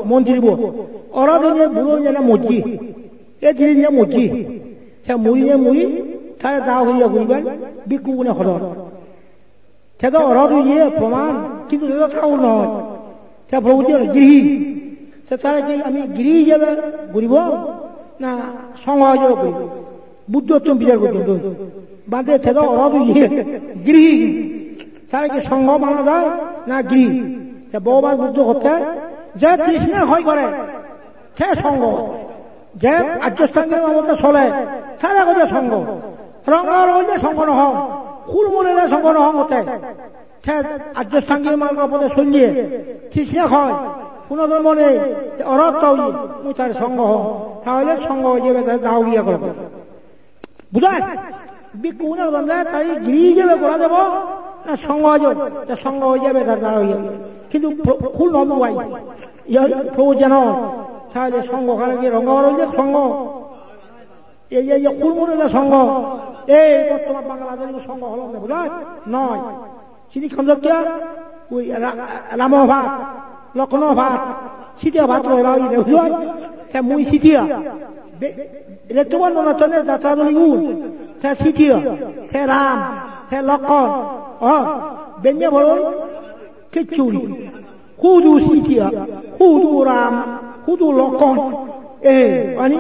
মন্দির অরাধনে বুড়ো যেন মজি এ জিনিস মজি সে মুড়ি তারা দা হইয়া ঘুরবেন বিক্ষু গুণে হল সে তো অরাধ ইয়ে প্রমাণ কিন্তু সে তো ঠাকুর নয় সে প্রভুতি গৃহী সে তারা কি আমি গৃহী হিসেবে ঘুরিব না সংঘ হিসেবে ঘুরিব বুদ্ধোত্তম বিচার পর্যন্ত বাদে সে তো অরাধ ইয়ে গৃহী তারা কি সংঘ মানা যায় না গৃহী সে বহুবার বুদ্ধ করতে যে তৃষ্ণা হয় করে সে সঙ্গ যে আর্যস্থাঙ্গের মতো চলে তারা কথা সঙ্গ রঙার হইলে সঙ্গ নহং ফুলমূলের সঙ্গ নহং হতে সে আর্যস্থাঙ্গের মার্গের পথে চলিয়ে তৃষ্ণা হয় পুনর্জন্ম নেই অরব তৈরি মুই তার সঙ্গ হং তাহলে সঙ্গ হয়ে যাবে দাও গিয়া করবে বুঝলেন বিক্ষুণে তাই গিরি যাবে করা যাব না সঙ্গ হয়ে যাবে সঙ্গ হয়ে যাবে তার দ্বারা হয়ে যাবে কিন্তু ফুল নবাই প্রভু যেন তাহলে সঙ্গ খালে গিয়ে রঙর হইলে সঙ্গ এই যে ফুলমুরের সঙ্গ এই বর্তমান বাংলাদেশের সঙ্গ হল না বুঝলেন নয় চিনি খন্দকিয়া ওই রাম ভাত লক্ষ্ণ ভাত সিটিয়া ভাত বুঝলেন সে মুই সিটিয়া রেতুবান নচনের যাত্রা দলি উল সে সিটিয়া সে রাম সে লক্ষণ বেঞ্জে বড় খিচুড়ি খুদু সিটিয়া খুদু রাম খুদু লক্ষণ মানে